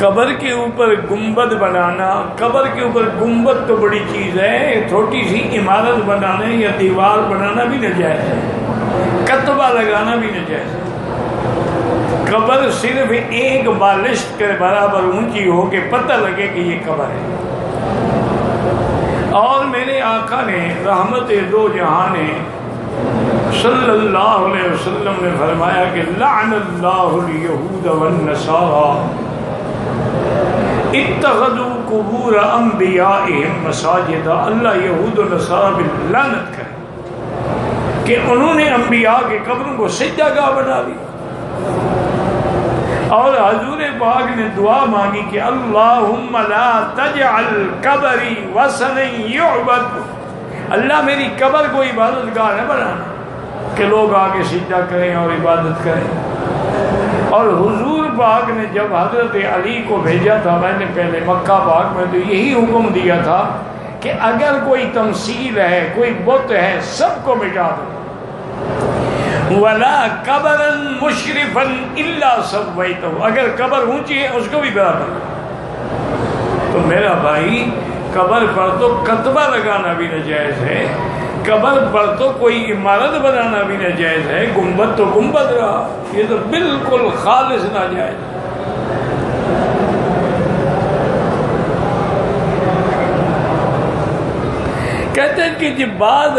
قبر کے اوپر گنبد بنانا، قبر کے اوپر گنبد تو بڑی چیز ہے، چھوٹی سی عمارت بنانا یا دیوار بنانا بھی ناجائز ہے، کتبہ لگانا بھی ناجائز ہے۔ قبر صرف ایک بالشت کے برابر اونچی ہو کہ پتہ لگے کہ یہ قبر ہے۔ اور میرے آقا نے رحمت دو جہاں نے صلی اللہ علیہ وسلم نے فرمایا کہ لعن اللہ الیہود والنصارى اتخذوا قبور انبیائہم مساجد۔ اللہ یہود و نصارہ پہ لعنت کرے کہ انہوں نے انبیاء کے قبروں کو سجدہ گاہ بنا دی۔ اور حضور پاک نے دعا مانگی کہ اللہم لا تجعل قبری وثنا یعبد، اللہ میری قبر کو عبادت گاہ نہ بنانا کہ لوگ آگے سجدہ کریں اور عبادت کریں۔ اور حضور پاک نے جب حضرت علی کو بھیجا تھا پہلے مکہ پاک میں، تو یہی حکم دیا تھا کہ اگر کوئی تمثیل ہے، کوئی بت ہے، سب کو مٹا دو۔ وَلَا قَبَرًا مُشْرِفًا إِلَّا سَوَّيْتَهُ، اگر قبر اونچی ہے اس کو بھی برابر۔ تو میرا بھائی، قبر پر تو کتبہ لگانا بھی ناجائز ہے، قبر پر تو کوئی عمارت بنانا بھی ناجائز ہے، گنبد تو گنبد رہا، یہ تو بالکل خالص ناجائز ہے۔ کہتے ہیں کہ جب بعض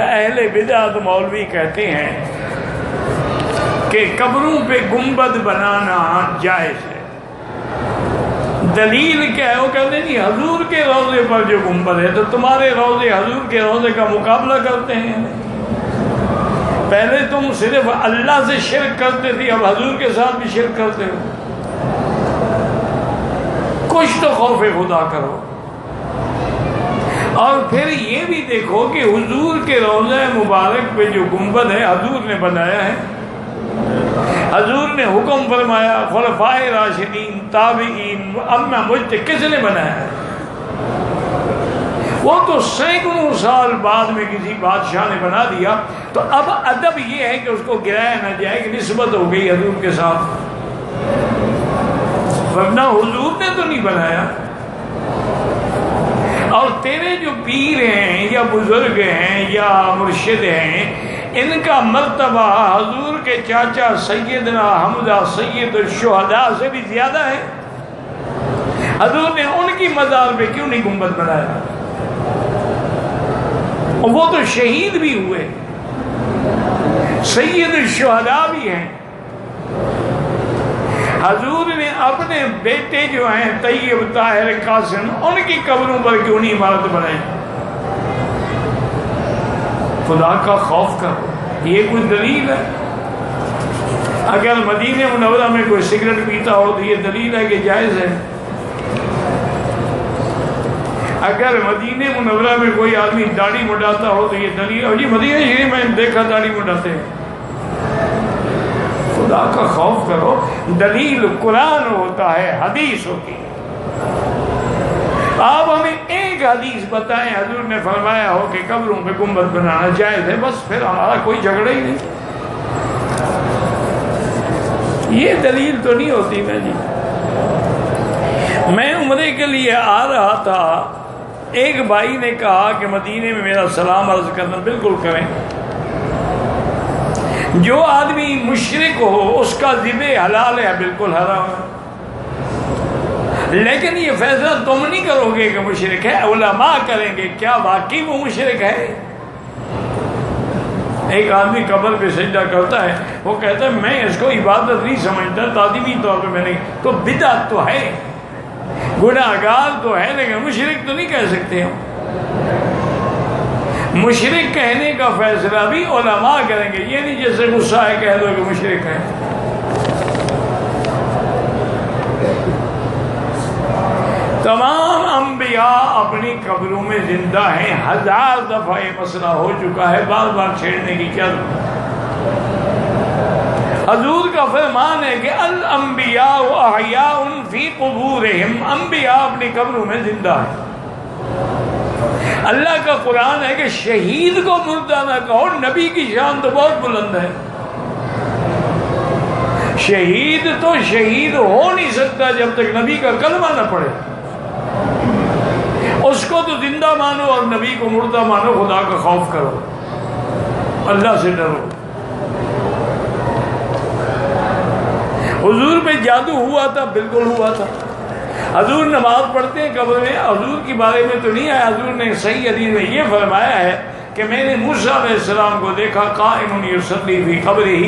اہل بدعت مولوی کہتے ہیں کہ قبروں پہ گنبد بنانا جائز ہے، دلیل کیا ہے؟ وہ کہتے ہیں کہ حضور کے روضے پر جو گنبد ہے، تو تمہارے روضے حضور کے روضے کا مقابلہ کرتے ہیں؟ پہلے تم صرف اللہ سے شرک کرتے تھے، اب حضور کے ساتھ بھی شرک کرتے ہو۔ کچھ تو خوف خدا کرو۔ اور پھر یہ بھی دیکھو کہ حضور کے روضہ مبارک پہ جو گنبد ہے حضور نے بنایا ہے، حضور نے حکم فرمایا، خلفائے راشدین، تابعین، ائمہ مجتہد، کس نے بنایا ہے؟ وہ تو سینکڑوں سال بعد میں کسی بادشاہ نے بنا دیا۔ تو اب ادب یہ ہے کہ اس کو گرایا نہ جائے کہ نسبت ہو گئی حضور کے ساتھ، ورنہ حضور نے تو نہیں بنایا۔ اور تیرے جو پیر ہیں یا بزرگ ہیں یا مرشد ہیں، ان کا مرتبہ حضور کے چاچا سیدنا حمزہ سید الشہداء سے بھی زیادہ ہے۔ حضور نے ان کی مزار پہ کیوں نہیں گنبد بنایا؟ اور وہ تو شہید بھی ہوئے، سید الشہداء بھی ہیں۔ حضور نے اپنے بیٹے جو ہیں طیب، طاہر، قاسم، ان کی قبروں پر کیوں نہیں عمارت بنائی؟ خدا کا خوف کرو، یہ کوئی دلیل ہے؟ اگر مدینہ منورہ میں کوئی سگریٹ پیتا ہو تو یہ دلیل ہے کہ جائز ہے؟ اگر مدینہ منورہ میں کوئی آدمی داڑھی مڈاتا ہو تو یہ دلیل ہے؟ جی مدینہ شریف میں دیکھا داڑھی مڈاتے ہیں۔ خدا کا خوف کرو، دلیل قرآن ہوتا ہے، حدیث ہوتی ہے۔ آپ ہمیں ایک حدیث بتائیں حضور نے فرمایا ہو کہ قبروں پہ گنبد بنانا جائز ہے، بس پھر ہمارا کوئی جھگڑا ہی نہیں۔ یہ دلیل تو نہیں ہوتی نا جی۔ میں عمرے کے لیے آ رہا تھا، ایک بھائی نے کہا کہ مدینے میں میرا سلام عرض کرنا، بالکل کریں۔ جو آدمی مشرک ہو اس کا ذبح حلال ہے، بالکل حرام ہے، لیکن یہ فیصلہ تم نہیں کرو گے کہ مشرک ہے، علماء کریں گے کیا واقعی وہ مشرک ہے۔ ایک آدمی قبر پہ سجدہ کرتا ہے، وہ کہتا ہے میں اس کو عبادت نہیں سمجھتا، تعظیمی طور پہ میں نہیں، تو بدعت تو ہے، گناہگار تو ہے، لیکن مشرک تو نہیں کہہ سکتے ہم۔ مشرک کہنے کا فیصلہ بھی علماء کریں گے، یہ نہیں جیسے غصہ ہے کہہ دو کہ مشرک ہے۔ تمام انبیاء اپنی قبروں میں زندہ ہیں، 1000 دفعہ یہ مسئلہ ہو چکا ہے، بار بار چھیڑنے کی کیا ضرورت؟ حضور کا فرمان ہے کہ الانبیاء احیاء فی قبورہم، انبیاء اپنی قبروں میں زندہ ہیں۔ اللہ کا قرآن ہے کہ شہید کو مردہ نہ کہو، نبی کی شان تو بہت بلند ہے۔ شہید تو شہید ہو نہیں سکتا جب تک نبی کا کلمہ نہ پڑھے. اس کو تو زندہ مانو اور نبی کو مردہ مانو. خدا کا خوف کرو, اللہ سے ڈرو. حضور پہ جادو ہوا تھا, بالکل ہوا تھا. حضور نماز پڑھتے ہیں قبر میں. حضور کے بارے میں تو نہیں آیا, حضور نے صحیح حدیث میں یہ فرمایا ہے کہ میں نے موسیٰ علیہ السلام کو دیکھا قائم یصلی فی قبرہ,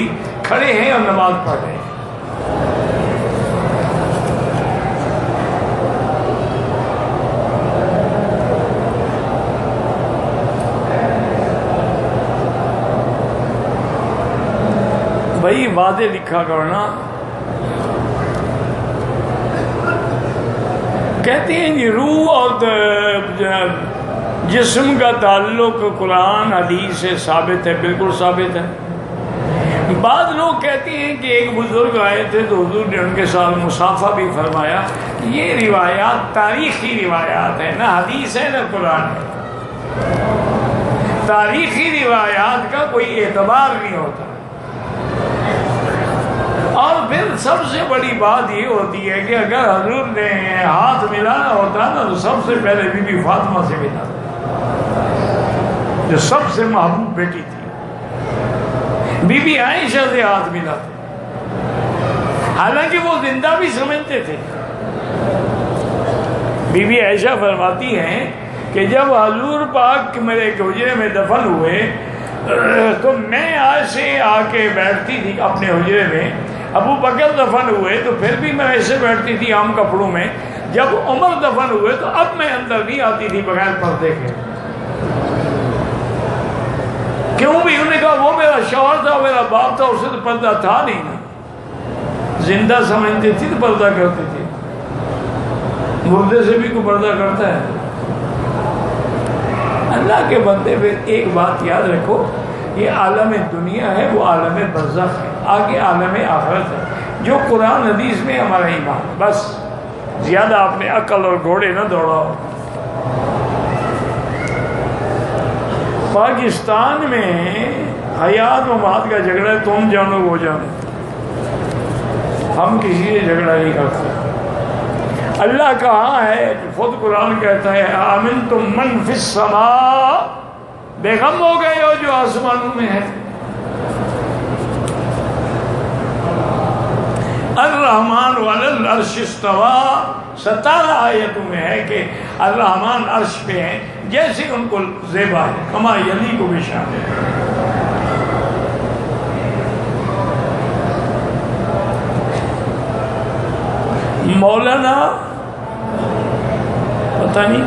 کھڑے ہیں اور نماز پڑھ رہے ہیں. بھائی واضح لکھا کرنا. کہتے ہیں یہ روح اور جسم کا تعلق قرآن حدیث سے ثابت ہے, بالکل ثابت ہے. بعض لوگ کہتے ہیں کہ ایک بزرگ آئے تھے تو حضور نے ان کے ساتھ مصافحہ بھی فرمایا. یہ روایات تاریخی روایات ہیں, نہ حدیث ہے نہ قرآن ہے. تاریخی روایات کا کوئی اعتبار نہیں ہوتا. اور پھر سب سے بڑی بات یہ ہوتی ہے کہ اگر حضور نے ہاتھ ملانا ہوتا نا تو سب سے پہلے بی بی فاطمہ سے ملا, جو سب سے محبوب بیٹی تھی. بی بی عائشہ سے ہاتھ ملا تھا, حالانکہ وہ زندہ بھی سمجھتے تھے. بی بی عائشہ فرماتی ہیں کہ جب حضور پاک میرے حجرے میں دفن ہوئے تو میں آج سے آ کے بیٹھتی تھی اپنے حجرے میں. ابو بکر دفن ہوئے تو پھر بھی میں ایسے بیٹھتی تھی عام کپڑوں میں. جب عمر دفن ہوئے تو اب میں اندر نہیں آتی تھی بغیر پردے کے. کیوں بھی؟ انہوں نے کہا وہ میرا شوہر تھا, میرا باپ تھا, اسے تو پردہ تھا نہیں نا. زندہ سمجھتی تھی تو پردہ کرتی تھی, مردے سے بھی کوئی پردہ کرتا ہے. اللہ کے بندے پہ ایک بات یاد رکھو, یہ عالم دنیا ہے, وہ عالم برزخ ہے, آگے عالم آخرت ہے. جو قرآن حدیث میں ہمارا ایمان, بس زیادہ اپنے عقل اور گھوڑے نہ دوڑاؤ. پاکستان میں حیات و مات کا جھگڑا ہے, تم جانو وہ جانو, ہم کسی سے جھگڑا نہیں کرتے. اللہ کہاں ہے؟ خود قرآن کہتا ہے آمنتم من فی السماء, بے غم ہو گئے ہو جو آسمانوں میں ہے. الرحمن علی العرش استویٰ, 17 آیتوں میں ہے کہ الرحمن عرش پہ ہیں جیسے ان کو زیبا ہے, کما یلیق بشان. مولانا پتہ نہیں,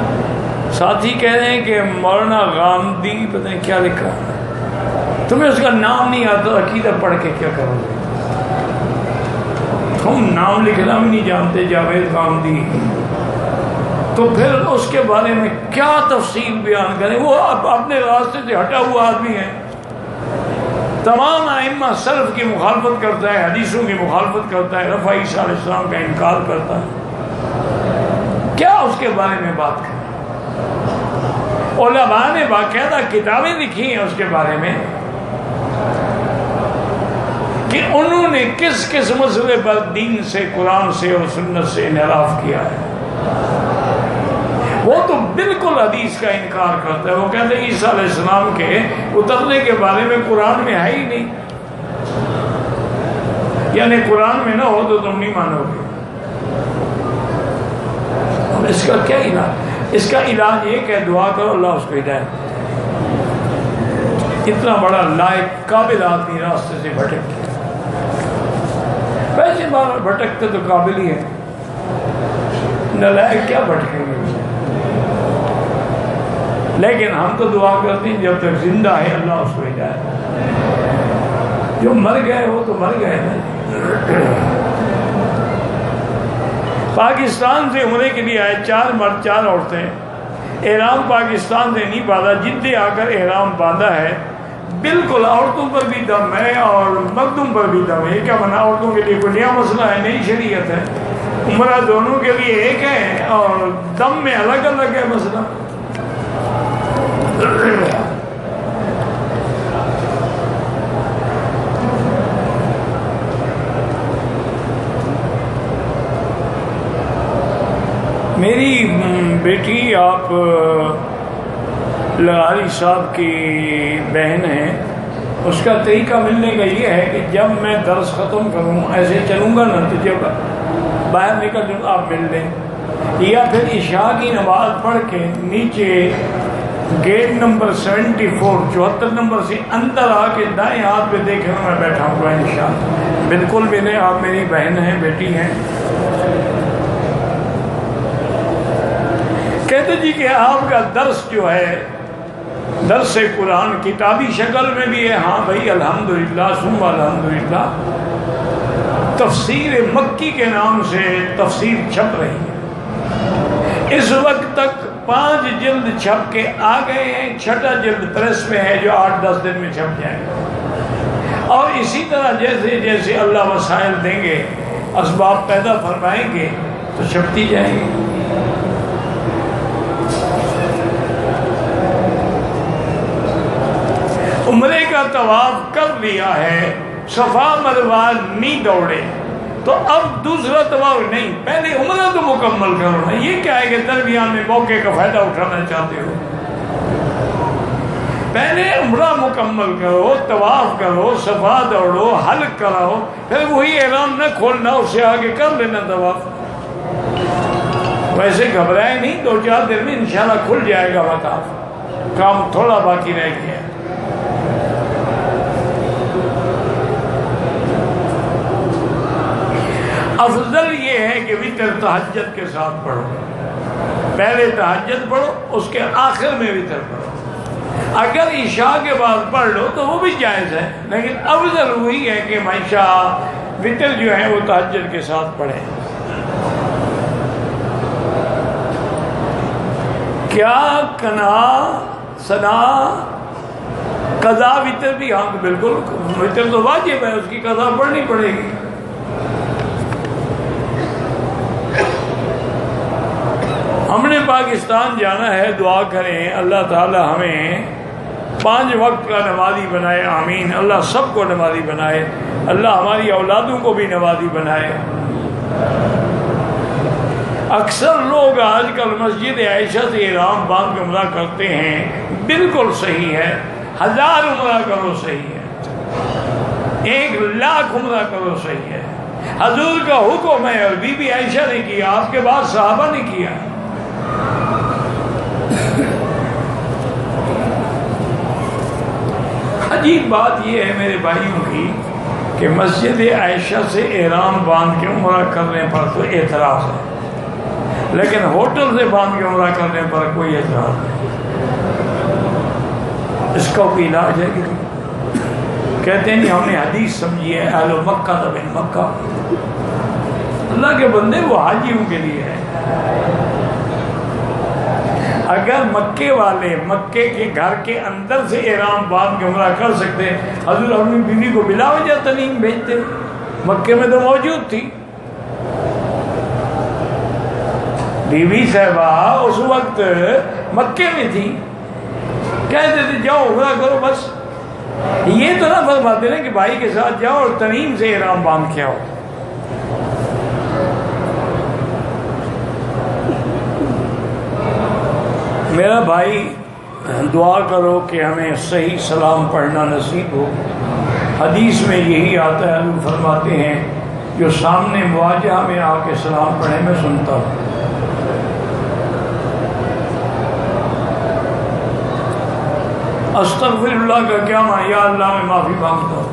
ساتھی کہہ رہے ہیں کہ مولانا غامدی پتہ نہیں کیا لکھا, تمہیں اس کا نام نہیں آتا, عقیدہ پڑھ کے کیا کرو گے؟ تم نام لکھنا بھی نہیں جانتے, جاوید غامدی, تو پھر اس کے بارے میں کیا تفصیل بیان کریں؟ وہ اپنے راستے سے ہٹا ہوا آدمی ہے. تمام ائمہ سلف کی مخالفت کرتا ہے, حدیثوں کی مخالفت کرتا ہے, رفع عیسیٰ علیہ السلام کا انکار کرتا ہے. کیا اس کے بارے میں بات کریں؟ علماء نے باقاعدہ کتابیں لکھی ہیں اس کے بارے میں کہ انہوں نے کس کس مسئلے پر دین سے, قرآن سے اور سنت سے انحراف کیا ہے. وہ تو بالکل حدیث کا انکار کرتا ہے. وہ کہتے ہیں عیسیٰ علیہ السلام کے اترنے کے بارے میں قرآن میں ہے ہی نہیں, یعنی قرآن میں نہ ہو تو تم نہیں مانو گے. اب اس کا کیا علاج؟ اس کا علاج یہ کہ دعا کرو اللہ اس کو ہدایت. اتنا بڑا لائق قابل آدمی راستے سے بھٹک گیا. ویسے بار بھٹکتے تو قابل ہی ہے, نالائق کیا بھٹکیں گے. لیکن ہم تو دعا کرتے ہیں جب تک زندہ ہے اللہ اس کو ہدایت. جو مر گئے وہ تو مر گئے نا. پاکستان سے عمرے کے لیے آئے 4 مرد 4 عورتیں. احرام پاکستان سے نہیں باندھا, جدے آ کر احرام باندھا ہے. بالکل عورتوں پر بھی دم ہے اور مردوں پر بھی دم ہے. کیا بنا؟ عورتوں کے لیے کوئی نیا مسئلہ ہے؟ نئی شریعت ہے. عمرہ دونوں کے لیے ایک ہے اور دم میں الگ الگ ہے مسئلہ. میری بیٹی آپ لغاری صاحب کی بہن ہے، اس کا طریقہ ملنے کا یہ ہے کہ جب میں درس ختم کروں ایسے چلوں گا نا تو جب باہر نکل جاؤں آپ مل لیں، یا پھر عشاء کی نماز پڑھ کے نیچے گیٹ نمبر 74 74 نمبر سے اندر آ کے دائیں ہاتھ پہ دیکھیں میں بیٹھا ہوں انشاءاللہ، بالکل بھی نہیں، آپ میری بہن ہیں، بیٹی ہیں۔ کہتے جی کہ آپ کا درس جو ہے درس قرآن کتابی شکل میں بھی ہے، ہاں بھائی الحمدللہ ثم الحمدللہ، تفسیر مکی کے نام سے تفسیر چھپ رہی ہے، اس وقت تک 5 جلد چھپ کے آ گئے ہیں، 6 جلد پریس میں ہے جو 8-10 دن میں چھپ جائے گا، اور اسی طرح جیسے جیسے اللہ وسائل دیں گے، اسباب پیدا فرمائیں گے تو چھپتی جائیں گی۔ عمرے کا طواف کر لیا ہے، صفا مروہ نہیں دوڑے تو اب دوسرا طواف نہیں، پہلے عمرہ تو مکمل کرو نا، یہ کیا ہے کہ درمیان میں موقع کا فائدہ اٹھانا چاہتے ہو؟ پہلے عمرہ مکمل کرو، طواف کرو، صفا دوڑو، حلق کراؤ، پھر وہی احرام نہ کھولنا، اس سے آگے کر لینا طواف۔ ویسے گھبرائے نہیں، 2-4 دن میں انشاءاللہ کھل جائے گا طواف، کام تھوڑا باقی رہ گیا ہے۔ افضل یہ ہے کہ وتر تہجد کے ساتھ پڑھو، پہلے تہجد پڑھو، اس کے آخر میں وتر پڑھو، اگر عشاء کے بعد پڑھ لو تو وہ بھی جائز ہے، لیکن افضل وہی ہے کہ عشاء وتر جو ہے وہ تہجد کے ساتھ پڑھیں۔ کیا کنا سنا قضا وتر بھی؟ ہاں بالکل، وتر تو واجب ہے، اس کی قضا پڑھنی پڑے گی۔ ہم نے پاکستان جانا ہے، دعا کریں اللہ تعالی ہمیں 5 وقت کا نمازی بنائے، آمین۔ اللہ سب کو نمازی بنائے، اللہ ہماری اولادوں کو بھی نمازی بنائے۔ اکثر لوگ آج کل مسجد عائشہ سے احرام باندھ کے عمرہ کرتے ہیں، بالکل صحیح ہے، 1000 عمرہ کرو صحیح ہے، 1,00,000 عمرہ کرو صحیح ہے، حضور کا حکم ہے، اور بی بی عائشہ نے کیا، آپ کے بعد صحابہ نے کیا۔ عجیب بات یہ ہے میرے بھائیوں کی کہ مسجد عائشہ سے احرام باندھ کے عمرہ کرنے پر تو اعتراض ہے، لیکن ہوٹل سے باندھ کے عمرہ کرنے پر کوئی اعتراض نہیں۔ اس کا کوئی علاج ہے کہ کہتے ہیں ہم نے حدیث سمجھی ہے اہل مکہ بن مکہ، اللہ کے بندے وہ حاجیوں کے لیے ہے۔ اگر مکے والے مکے کے گھر کے اندر سے احرام باندھ کے عمرہ کر سکتے، حضور اپنی بیوی کو بلا وجہ تنعیم بھیجتے، مکے میں تو موجود تھی بیوی صاحبہ، اس وقت مکے میں تھی، کہتے تھے جاؤ عمرہ کرو بس۔ یہ تو نہ فرماتے نا کہ بھائی کے ساتھ جاؤ اور تنعیم سے احرام باندھ کے آؤ۔ میرا بھائی دعا کرو کہ ہمیں صحیح سلام پڑھنا نصیب ہو۔ حدیث میں یہی آتا ہے، حضور فرماتے ہیں جو سامنے مواجہہ میں آ کے سلام پڑھے میں سنتا ہوں۔ استغفر اللہ کا کیا معنی؟ یا اللہ میں معافی مانگتا ہوں۔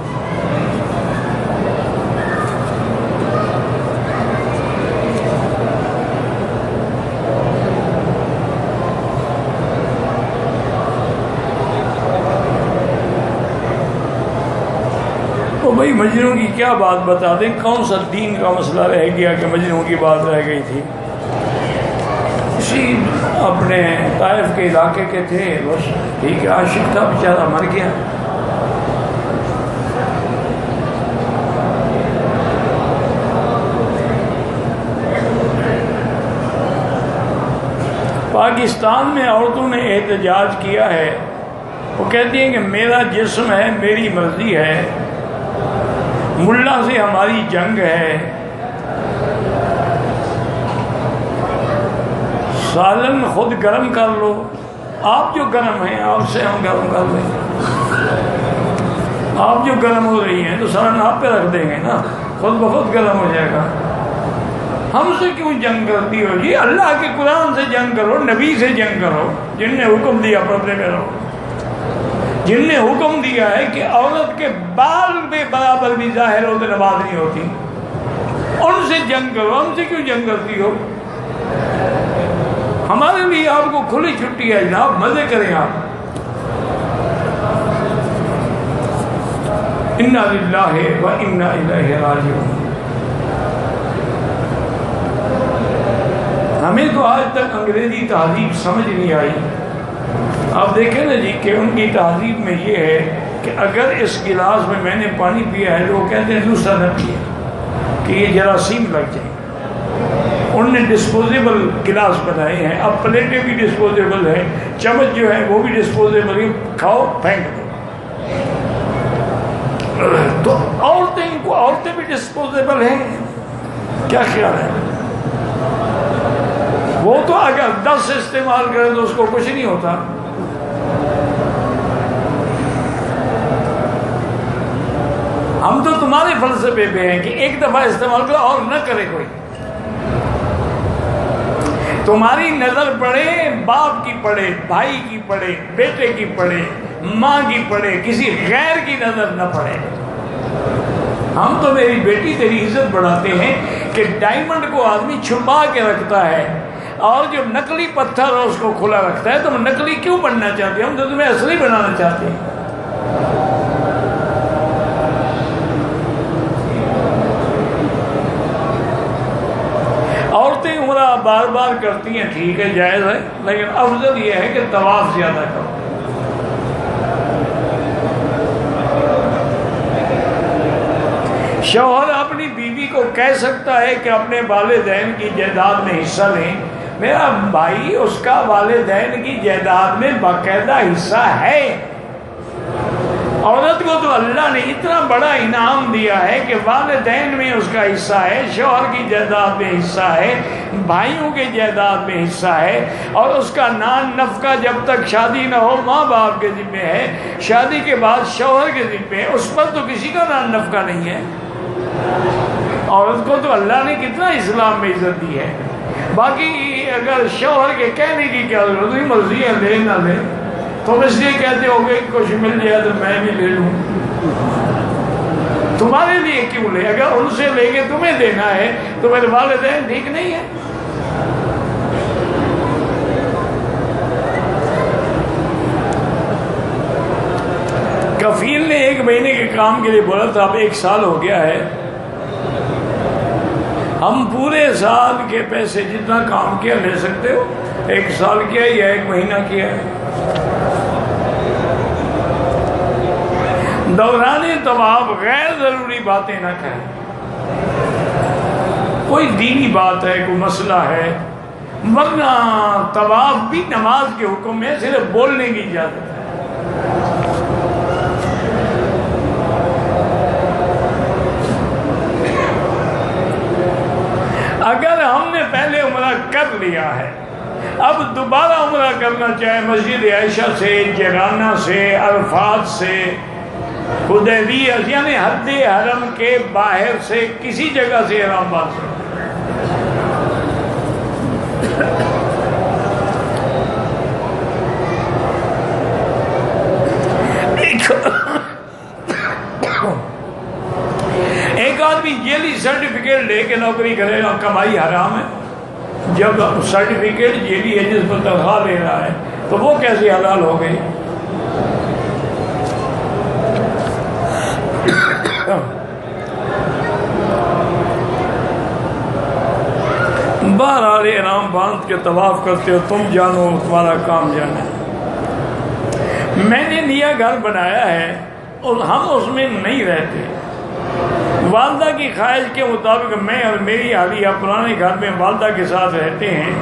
تو بھائی مجنوں کی کیا بات بتا دیں، کون سا دین کا مسئلہ رہ گیا کہ مجنوں کی بات رہ گئی تھی؟ اسی اپنے طائف کے علاقے کے تھے، بس ٹھیک ہے، عاشق تھا بیچارہ، مر گیا۔ پاکستان میں عورتوں نے احتجاج کیا ہے، وہ کہتی ہیں کہ میرا جسم ہے، میری مرضی ہے، ملا سے ہماری جنگ ہے۔ سالن خود گرم کر لو، آپ جو گرم ہیں آپ سے ہم گرم کر لیں گے، آپ جو گرم ہو رہی ہیں تو سالن آپ پہ رکھ دیں گے نا، خود بخود گرم ہو جائے گا۔ ہم سے کیوں جنگ کرتی ہو جی؟ اللہ کے قرآن سے جنگ کرو، نبی سے جنگ کرو، جن نے حکم دیا پردے میں رہو، جن نے حکم دیا ہے کہ عورت کے بال بے برابر بھی ظاہر ہو تو نماز نہیں ہوتی، ان سے جنگ کرو، ہم سے کیوں جنگ کرتی ہو؟ ہمارے لیے آپ کو کھلی چھٹی ہے جناب، مزے کریں آپ۔ انا للہ و انا الیہ راجعون۔ ہمیں تو آج تک انگریزی تہذیب سمجھ نہیں آئی۔ آپ دیکھیں نا جی کہ ان کی تہذیب میں یہ ہے کہ اگر اس گلاس میں میں نے پانی پیا ہے تو وہ کہتے ہیں دوسرا نہ پیے کہ یہ جراثیم لگ جائیں۔ انہوں نے ڈسپوزیبل گلاس بنائے ہیں، اب پلیٹیں بھی ڈسپوزیبل ہیں، چمچ جو ہے وہ بھی ڈسپوزیبل ہے، کھاؤ پھینک دو۔ تو عورتیں بھی ڈسپوزیبل ہیں، کیا خیال ہے؟ وہ تو اگر 10 استعمال کریں تو اس کو کچھ نہیں ہوتا۔ ہم تو تمہارے فلسفے پہ ہیں کہ ایک دفعہ استعمال کرو اور نہ کرے کوئی۔ تمہاری نظر پڑے، باپ کی پڑے، بھائی کی پڑے، بیٹے کی پڑے، ماں کی پڑے، کسی غیر کی نظر نہ پڑے۔ ہم تو میری بیٹی تیری عزت بڑھاتے ہیں کہ ڈائمنڈ کو آدمی چھپا کے رکھتا ہے اور جو نقلی پتھر ہے اس کو کھلا رکھتا ہے۔ تم نقلی کیوں بننا چاہتے ہیں؟ ہم تو تمہیں اصلی بنانا چاہتے ہیں۔ عورتیں عمرہ بار بار کرتی ہیں، ٹھیک ہے، جائز ہے، لیکن افضل یہ ہے کہ طواف زیادہ کرو۔ شوہر اپنی بیوی کو کہہ سکتا ہے کہ اپنے والدین کی جائیداد میں حصہ لیں۔ میرا بھائی، اس کا والدین کی جائیداد میں باقاعدہ حصہ ہے۔ عورت کو تو اللہ نے اتنا بڑا انعام دیا ہے کہ والدین میں اس کا حصہ ہے، شوہر کی جائیداد میں حصہ ہے، بھائیوں کی جائیداد میں حصہ ہے، اور اس کا نان نفقہ جب تک شادی نہ ہو ماں باپ کے ذمہ ہے، شادی کے بعد شوہر کے ذمہ ہے، اس پر تو کسی کا نان نفقہ نہیں ہے۔ عورت کو تو اللہ نے کتنا اسلام میں عزت دی ہے۔ باقی اگر شوہر کے کہنے کی کیا ضرورت ہے، مرضی ہے، لے نہ لے، تم اس لیے کہتے ہو کہ کچھ مل جائے تو میں بھی لے لوں۔ تمہارے لیے کیوں لے؟ اگر ان سے لے کے تمہیں دینا ہے تو میرے والدین ٹھیک نہیں ہے؟ کفیل نے 1 مہینے کے کام کے لیے بولا تھا، اب 1 سال ہو گیا ہے، ہم پورے سال کے پیسے جتنا کام کیا لے سکتے ہو، 1 سال کیا یا 1 مہینہ کیا ہے۔ دوران طواف غیر ضروری باتیں نہ کریں۔ کوئی دینی بات ہے، کوئی مسئلہ ہے، ورنہ طواف بھی نماز کے حکم میں صرف بولنے کی اجازت ہے۔ اگر ہم نے پہلے عمرہ کر لیا ہے، اب دوبارہ عمرہ کرنا چاہے، مسجد عائشہ سے، جیرانہ سے، عرفات سے، حدیبیہ یعنی حد حرم کے باہر سے، کسی جگہ سے، احرام باندھ سے، ایک آدمی جیلی سرٹیفکیٹ لے کے نوکری کرے گا، کمائی حرام ہے۔ جب سرٹیفکیٹ جیلی ہے جس پر تنخواہ لے رہا ہے تو وہ کیسے حلال ہو گئی؟ بہرحال احرام باندھ کے طواف کرتے ہو، تم جانو، تمہارا کام جانا ہے۔ میں نے نیا گھر بنایا ہے اور ہم اس میں نہیں رہتے۔ والدہ کی خواہش کے مطابق میں اور میری اہلیہ پرانے گھر میں والدہ کے ساتھ رہتے ہیں۔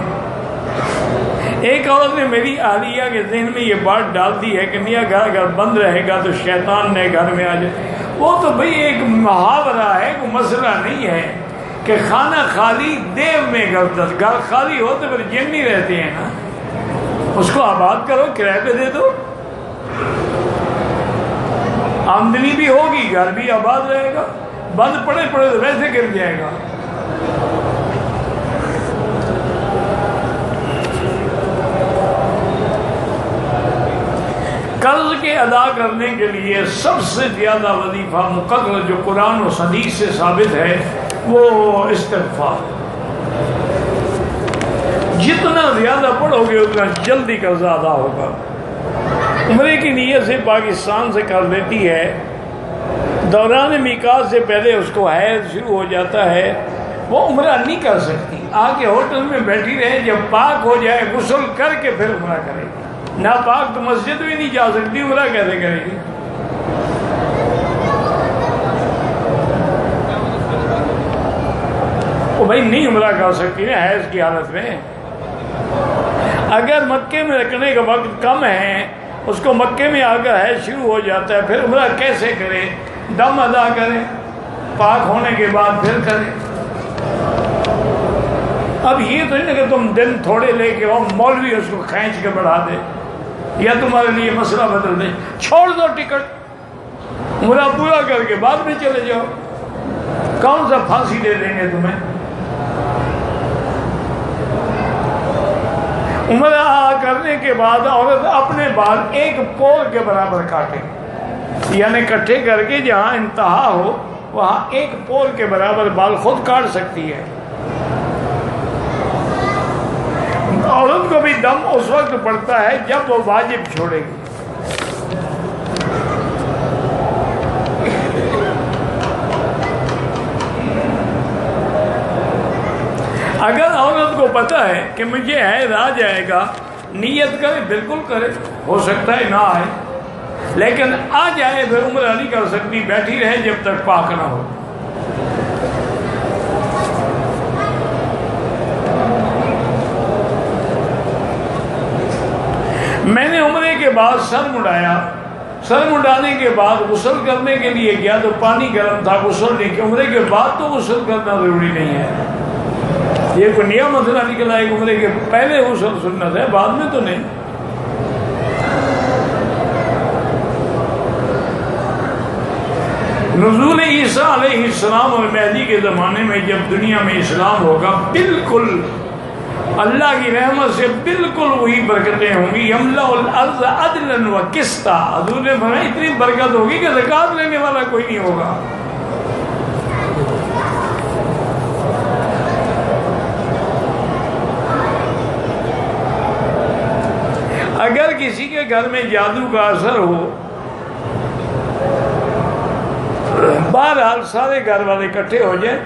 ایک عورت نے میری اہلیہ کے ذہن میں یہ بات ڈال دی ہے کہ نیا گھر اگر بند رہے گا تو شیطان نئے گھر میں آ جائے۔ وہ تو بھئی ایک محاورہ ہے، کوئی مسئلہ نہیں ہے کہ خانہ خالی دیو میں گردت، گھر خالی ہو تو پھر جن نہیں رہتے ہیں نا، اس کو آباد کرو، کرائے پہ دے دو، آمدنی بھی ہوگی، گھر بھی آباد رہے گا، بند پڑے پڑے تو ویسے گر جائے گا۔ قرض کے ادا کرنے کے لیے سب سے زیادہ وظیفہ مقرر جو قرآن و حدیث سے ثابت ہے وہ استغفار۔ جتنا زیادہ پڑھو گے اتنا جلدی قرضہ ادا ہوگا۔ عمرے کی نیت سے پاکستان سے کر لیتی ہے، دوران میقات سے پہلے اس کو حیض شروع ہو جاتا ہے، وہ عمرہ نہیں کر سکتی، آ کے ہوٹل میں بیٹھی رہے، جب پاک ہو جائے غسل کر کے پھر عمرہ کرے گی۔ ناپاک تو مسجد بھی نہیں جا سکتی، عمرہ کیسے کرے گی؟ وہ بھائی نہیں عمرہ کر سکتی نا حیض کی حالت میں۔ اگر مکے میں رکھنے کا وقت کم ہے، اس کو مکے میں آ کر حیض شروع ہو جاتا ہے، پھر عمرہ کیسے کرے؟ دم ادا کرے، پاک ہونے کے بعد پھر کرے۔ اب یہ تو نہیں کہ تم دن تھوڑے لے کے وہ مولوی اس کو کھینچ کے بڑھا دے یا تمہارے لیے مسئلہ بدل دے، چھوڑ دو ٹکٹ، عمرہ پورا کر کے بعد میں چلے جاؤ، کون سا پھانسی دے دیں گے تمہیں؟ عمرہ کرنے کے بعد عورت اپنے بال ایک پور کے برابر کاٹے، یعنی کٹھے کر کے جہاں انتہا ہو وہاں ایک پور کے برابر بال خود کاٹ سکتی ہے۔ عورت کو بھی دم اس وقت پڑتا ہے جب وہ واجب چھوڑے گی۔ اگر عورت کو پتہ ہے کہ مجھے حیض آ جائے گا، نیت کرے، بالکل کرے، ہو سکتا ہے نہ آئے، لیکن آ جائے پھر عمرہ نہیں کر سکتی، بیٹھی رہے جب تک پاک نہ ہو۔ میں نے عمرے کے بعد سر مڈایا، سر مڈانے کے بعد غسل کرنے کے لیے گیا تو پانی گرم تھا، غسل نہیں کیا۔ عمرے کے بعد تو غسل کرنا ضروری نہیں ہے، یہ کوئی نیا مسئلہ نکلا ہے کہ عمرے کے پہلے غسل سنت ہے، بعد میں تو نہیں۔ نزول عیسیٰ علیہ السلام اور مہدی کے زمانے میں جب دنیا میں اسلام ہوگا، بالکل اللہ کی رحمت سے بالکل وہی برکتیں ہوں گی۔ یملأ الارض عدلا و قسطا، حضور نے فرمایا اتنی برکت ہوگی کہ زکوٰۃ لینے والا کوئی نہیں ہوگا۔ اگر کسی کے گھر میں جادو کا اثر ہو، بہرحال سارے گھر والے اکٹھے ہو جائیں،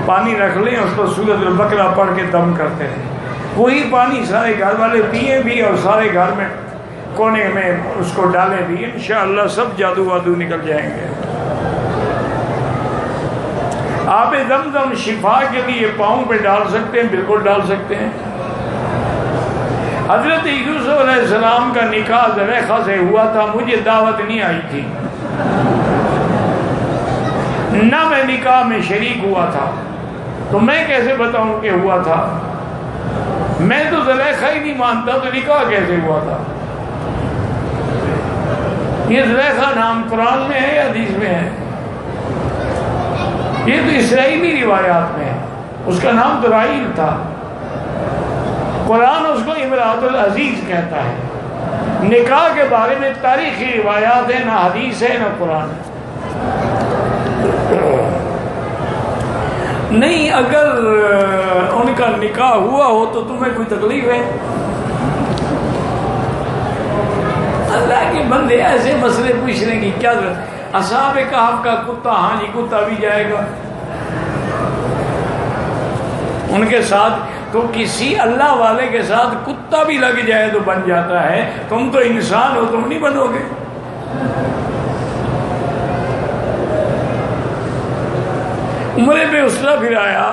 پانی رکھ لیں، اس پر سورۃ البقرہ پڑھ کے دم کرتے ہیں، وہی پانی سارے گھر والے پیئیں بھی اور سارے گھر میں کونے میں اس کو ڈالیں بھی، انشاءاللہ سب جادو وادو نکل جائیں گے۔ آب زمزم شفا کے لیے پاؤں پہ ڈال سکتے ہیں، بالکل ڈال سکتے ہیں۔ حضرت یوسف علیہ السلام کا نکاح زلیخا سے ہوا تھا، مجھے دعوت نہیں آئی تھی، نہ میں نکاح میں شریک ہوا تھا، تو میں کیسے بتاؤں کہ ہوا تھا؟ میں تو زلیخا ہی نہیں مانتا، تو نکاح کیسے ہوا تھا؟ یہ زلیخا نام قرآن میں ہے یا حدیث میں ہے؟ یہ تو اسرائیلی روایات میں ہے، اس کا نام تو رائل تھا، قرآن اس کو امرأۃ العزیز کہتا ہے۔ نکاح کے بارے میں تاریخی روایات ہے، نہ حدیث ہے نہ قرآن ہے۔ نہیں، اگر ان کا نکاح ہوا ہو تو تمہیں کوئی تکلیف ہے؟ اللہ کے بندے ایسے مسئلے پوچھنے کی کیا ضرورت؟ اصحاب کہف کا کتا، ہاں جی کتا بھی جائے گا ان کے ساتھ، تو کسی اللہ والے کے ساتھ کتا بھی لگ جائے تو بن جاتا ہے، تم تو انسان ہو، تم نہیں بنو گے؟ عمرے پہ اسرا پھر آیا،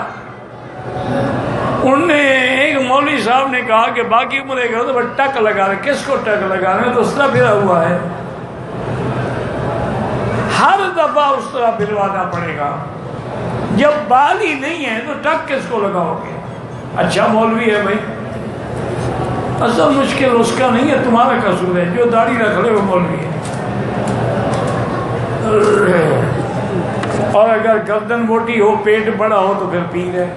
انہوں نے ایک مولوی صاحب نے کہا کہ باقی عمرے کرو تو ٹک لگا رہے، کس کو ٹک لگا رہے؟ تو اسرا پھرا ہوا ہے، ہر دفعہ اسرا پھروانا پڑے گا، جب بال ہی نہیں ہے تو ٹک کس کو لگاؤ گے؟ اچھا مولوی ہے بھائی، اصل مشکل اس کا نہیں ہے، تمہارا قصور ہے، جو داڑھی رکھ لے وہ مولوی ہے۔ اور اگر گردن موٹی ہو پیٹ بڑا ہو تو پھر پیر ہے،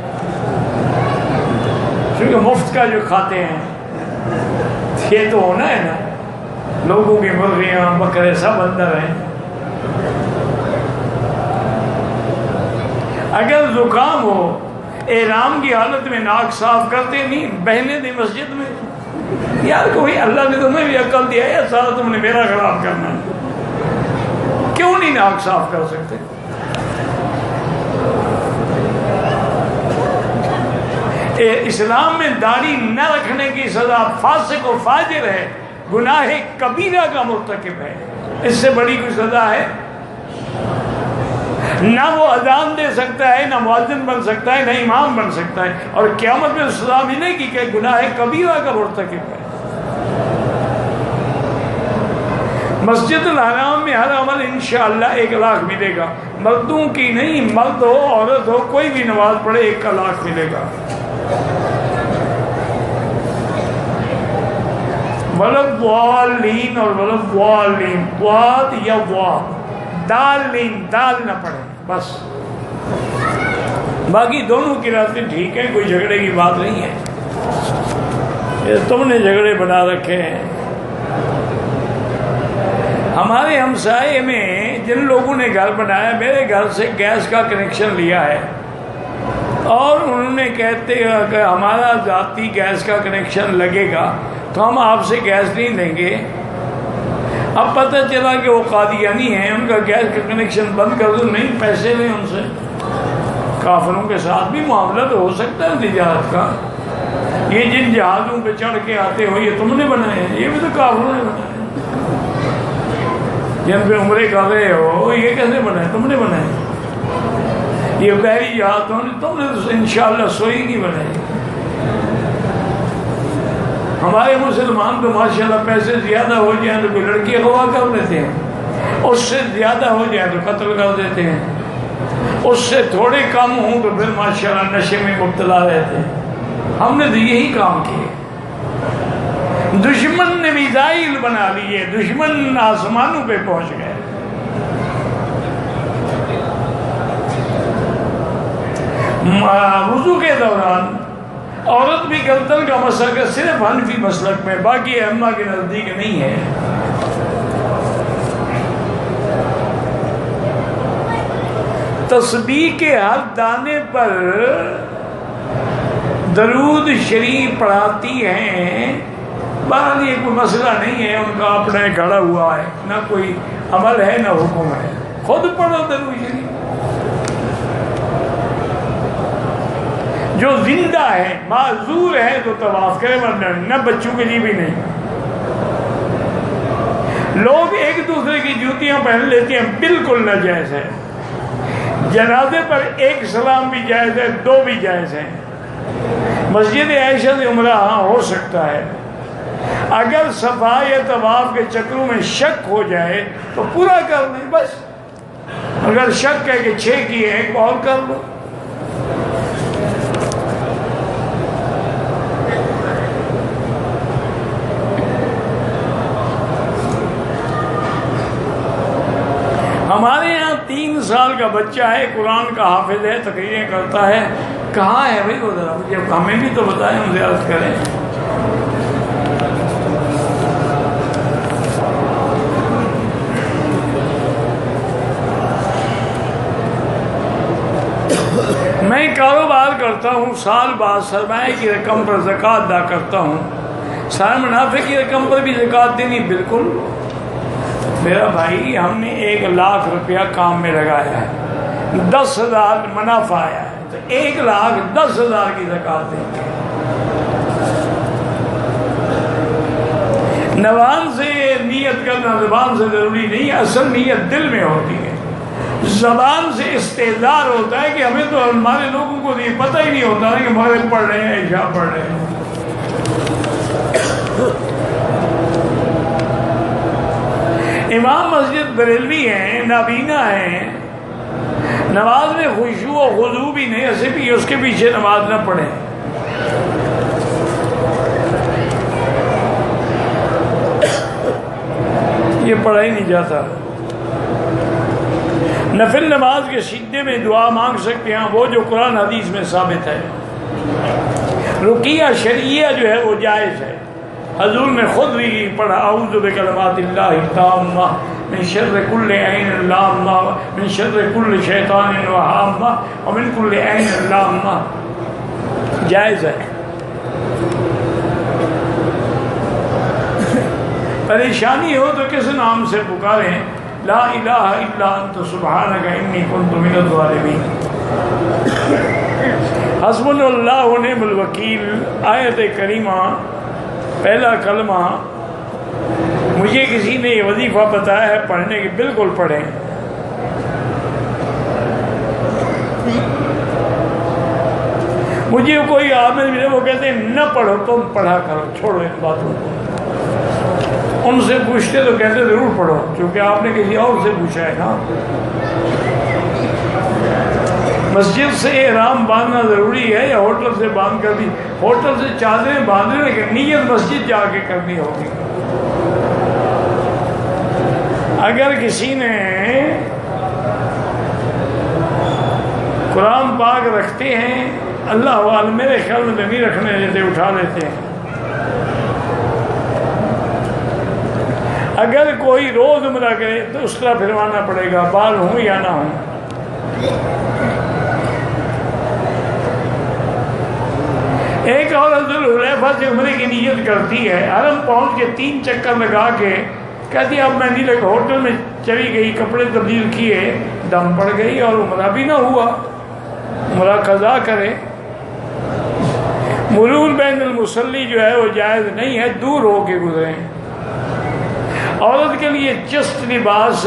کیونکہ مفت کا جو کھاتے ہیں یہ تو ہونا ہے نا، لوگوں کی مرغیاں بکرے سب اندر ہیں۔ اگر زکام ہو احرام کی حالت میں ناک صاف کرتے نہیں، بہنے دی مسجد میں، یار کوئی اللہ نے تمہیں بھی عقل دیا ہے، سارا تم نے میرا خراب کرنا ہے، کیوں نہیں ناک صاف کر سکتے؟ اسلام میں داڑھی نہ رکھنے کی سزا فاسق و فاجر ہے، گناہ کبیرہ کا مرتکب ہے، اس سے بڑی کوئی سزا ہے؟ نہ وہ اذان دے سکتا ہے، نہ مؤذن بن سکتا ہے، نہ امام بن سکتا ہے، اور قیامت میں سزا ملے گی کہ گناہ کبیرہ کا مرتکب ہے۔ مسجد الحرام میں ہر عمل انشاءاللہ 1 لاکھ ملے گا، مردوں کی نہیں، مرد ہو عورت ہو کوئی بھی نماز پڑھے 1 لاکھ ملے گا۔ ولضالین اور ولضالین، واد یا واد، دالین، دال نہ پڑھیں بس، باقی دونوں کی راتیں ٹھیک ہیں، کوئی جھگڑے کی بات نہیں ہے، یہ تم نے جھگڑے بنا رکھے ہیں۔ ہمارے ہمسائے میں جن لوگوں نے گھر بنایا، میرے گھر سے گیس کا کنیکشن لیا ہے، اور انہوں نے کہتے ہیں کہ ہمارا ذاتی گیس کا کنیکشن لگے گا تو ہم آپ سے گیس نہیں لیں گے۔ اب پتہ چلا کہ وہ قادیانی ہیں، ان کا گیس کا کنیکشن بند کر دو، نہیں پیسے لیں ان سے۔ کافروں کے ساتھ بھی معاملہ تو ہو سکتا ہے تجارت کا، یہ جن جہازوں پہ چڑھ کے آتے ہو یہ تم نے بنائے ہیں، یہ بھی تو کافروں نے بنائے ہیں، جن پہ عمرے کر رہے ہو یہ کیسے بنائے؟ تم نے بنائے۔ یہ بحری جہاز تم نے انشاءاللہ سوئی نہیں بنائی۔ ہمارے مسلمان تو ماشاءاللہ پیسے زیادہ ہو جائیں تو کوئی لڑکی اغوا کر دیتے ہیں، اس سے زیادہ ہو جائیں تو قتل کر دیتے ہیں، اس سے تھوڑے کم ہوں تو پھر ماشاءاللہ نشے میں مبتلا رہتے ہیں۔ ہم نے تو یہی کام کیے، دشمن نے میزائل بنا لیے، دشمن آسمانوں پہ پہنچ گئے۔ وضو کے دوران عورت بھی گردن کا مسئلہ صرف حنفی مسلک میں، باقی ائمہ کے نزدیک نہیں ہے۔ تسبیح کے ہر دانے پر درود شریف پڑھاتی ہیں، بہرحال یہ کوئی مسئلہ نہیں ہے، ان کا اپنا کھڑا ہوا ہے، نہ کوئی عمل ہے نہ حکم ہے، خود پڑھو درود شریف۔ جو زندہ ہے معذور ہے تو طواف کرے، ورنہ نہ بچوں کے لیے بھی نہیں۔ لوگ ایک دوسرے کی جوتیاں پہن لیتے ہیں، بالکل ناجائز ہے۔ جنازے پر 1 سلام بھی جائز ہے، 2 بھی جائز ہیں۔ مسجد عائشہ سے عمرہ ہو سکتا ہے، اگر صفا یا طواف کے چکروں میں شک ہو جائے تو پورا کر لیں بس، اگر شک ہے کہ 6 کی ہے 1 اور کر لو۔ ہمارے یہاں 3 سال کا بچہ ہے، قرآن کا حافظ ہے، تقریریں کرتا ہے، کہاں ہے بھائی وہ؟ ذرا مجھے ہمیں بھی تو بتائیں، ہم زیارت کریں۔ میں کاروبار کرتا ہوں، سال بعد سرمایہ کی رقم پر زکوٰۃ ادا کرتا ہوں، سارے منافع کی رقم پر بھی زکوٰۃ دینی؟ بالکل میرا بھائی، ہم نے 1 لاکھ روپیہ کام میں لگایا ہے، 10,000 منافع آیا ہے، تو 1,10,000 کی زکوٰۃ دیں گے۔ زبان سے نیت کرنا زبان سے ضروری نہیں ہے، اصل نیت دل میں ہوتی ہے۔ زبان سے استحضار ہوتا ہے کہ ہمیں تو ہمارے لوگوں کو یہ پتہ ہی نہیں ہوتا ہے کہ مغرب پڑھ رہے ہیں عشاء پڑھ رہے ہیں۔ امام مسجد بریلوی ہیں، نابینا ہیں، نماز میں خشوع و خضوع بھی نہیں، ایسے بھی اس کے پیچھے نماز نہ پڑھیں۔ یہ پڑھا ہی نہیں جاتا۔ نفل نماز کے سجدے میں دعا مانگ سکتے ہیں، وہ جو قرآن حدیث میں ثابت ہے۔ رقیہ شرعیہ جو ہے وہ جائز ہے، حضور نے خود بھی پڑھا اعوذ بکلمات اللہ التامہ من شر کل عین لامہ من شر کل شیطان وہامہ ومن کل عین لامہ، جائز ہے۔ پریشانی ہو تو کس نام سے پکاریں؟ لا الہ الا انت سبحانک انی کنت من الظالمین۔ حسبنا اللہ و نعم الوکیل آیت کریمہ پہلا کلمہ، مجھے کسی نے یہ وظیفہ بتایا ہے پڑھنے کے، بالکل پڑھیں۔ مجھے کوئی عامل ملے وہ کہتے ہیں نہ پڑھو، تم پڑھا کرو، چھوڑو ان باتوں کو۔ ان سے پوچھتے تو کہتے ضرور پڑھو، کیونکہ آپ نے کسی اور سے پوچھا ہے نا۔ مسجد سے احرام باندھنا ضروری ہے یا ہوٹل سے باندھ کر بھی؟ ہوٹل سے چادریں باندھنے لیکن نیت مسجد جا کے کرنی ہوگی۔ اگر کسی نے قرآن پاک رکھتے ہیں، اللہ عالم، میرے خیال میں نہیں رکھنے دیتے، اٹھا لیتے ہیں۔ اگر کوئی روز عمرہ کرے تو اس طرح پھروانا پڑے گا، بال ہوں یا نہ ہوں۔ ایک عورت ذوالحلیفہ سے عمرے کی نیت کرتی ہے، حرم پہنچ کے 3 چکر لگا کے کہتی اب میں نہیں لگا، ہوٹل میں چلی گئی، کپڑے تبدیل کیے، دم پڑ گئی اور عمرہ بھی نہ ہوا، عمرہ قضا کرے۔ مرور بین المصلی جو ہے وہ جائز نہیں ہے، دور ہو کے گزریں۔ عورت کے لیے چست لباس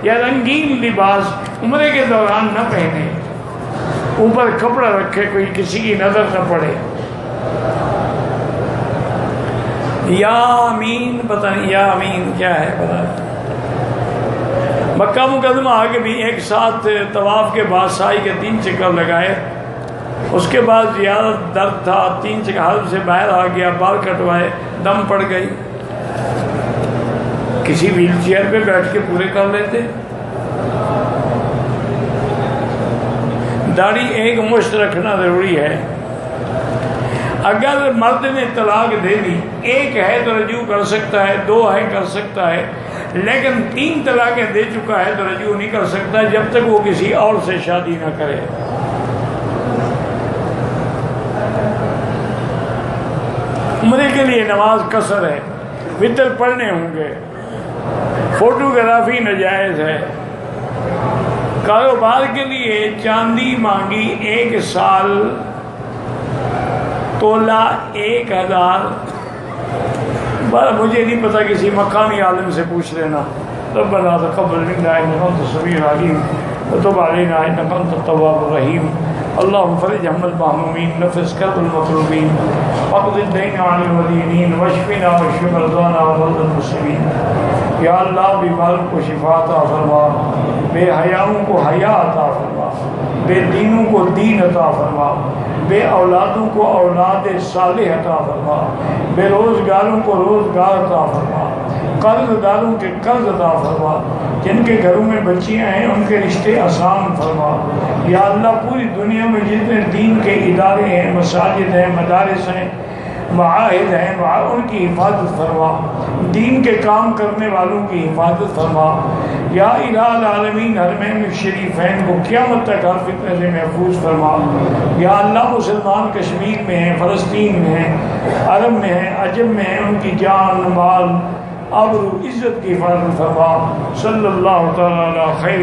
یا رنگین لباس عمرے کے دوران نہ پہنے، اوپر کپڑا رکھے، کوئی کسی کی نظر نہ پڑے۔ یا امین، پتہ نہیں یا امین کیا ہے پتہ نہیں۔ مکہ مکرمہ آگے بھی ایک ساتھ طواف کے بعد سائی کے 3 چکر لگائے، اس کے بعد زیادہ درد تھا، 3 چکر حرم سے باہر آ گیا، بال کٹوائے، دم پڑ گئی، کسی ویل چیئر پہ بیٹھ کے پورے کر لیتے۔ داڑھی ایک مشت رکھنا ضروری ہے۔ اگر مرد نے طلاق دے دی، 1 ہے تو رجوع کر سکتا ہے، 2 ہے کر سکتا ہے، لیکن 3 طلاقیں دے چکا ہے تو رجوع نہیں کر سکتا جب تک وہ کسی اور سے شادی نہ کرے۔ عمرے کے لیے نماز قصر ہے، وتر پڑھنے ہوں گے، فوٹوگرافی ناجائز ہے۔ کاروبار کے لیے چاندی مانگی 1 سال تولہ 1000، مجھے نہیں پتا، کسی مقامی عالم سے پوچھ لینا۔ ربنا تقبل منا انک انت السمیع العلیم وتب علینا انک انت التواب الرحیم۔ اللهم فرج هم المهمومین، نفس کرب المکروبین، واقض الدین عن المدینین، واشفنا واشف مرضانا ومرضى المسلمین۔ یا اللہ بیماروں کو شفا عطا فرما، بے حیاؤں کو حیا عطا فرما، بے دینوں کو دین عطا فرما، بے اولادوں کو اولاد صالح عطا فرما، بے روزگاروں کو روزگار عطا فرما، قرض داروں کے قرض عطا فرما، جن کے گھروں میں بچیاں ہیں ان کے رشتے آسان فرما۔ یا اللہ پوری دنیا میں جتنے دین کے ادارے ہیں، مساجد ہیں، مدارس ہیں، معاہد ہیں، ان کی حفاظت فرما، دین کے کام کرنے والوں کی حفاظت فرما۔ یا الہ العالمین حرمین الشریفین کو قیامت تک ہر فتنے سے محفوظ فرما۔ یا اللہ مسلمان کشمیر میں ہیں، فلسطین میں ہیں، عرب میں ہیں، عجم میں ہیں، ان کی جان، مال، آبرو، عزت کی حفاظت فرما۔ صلی اللہ تعالی علی خیر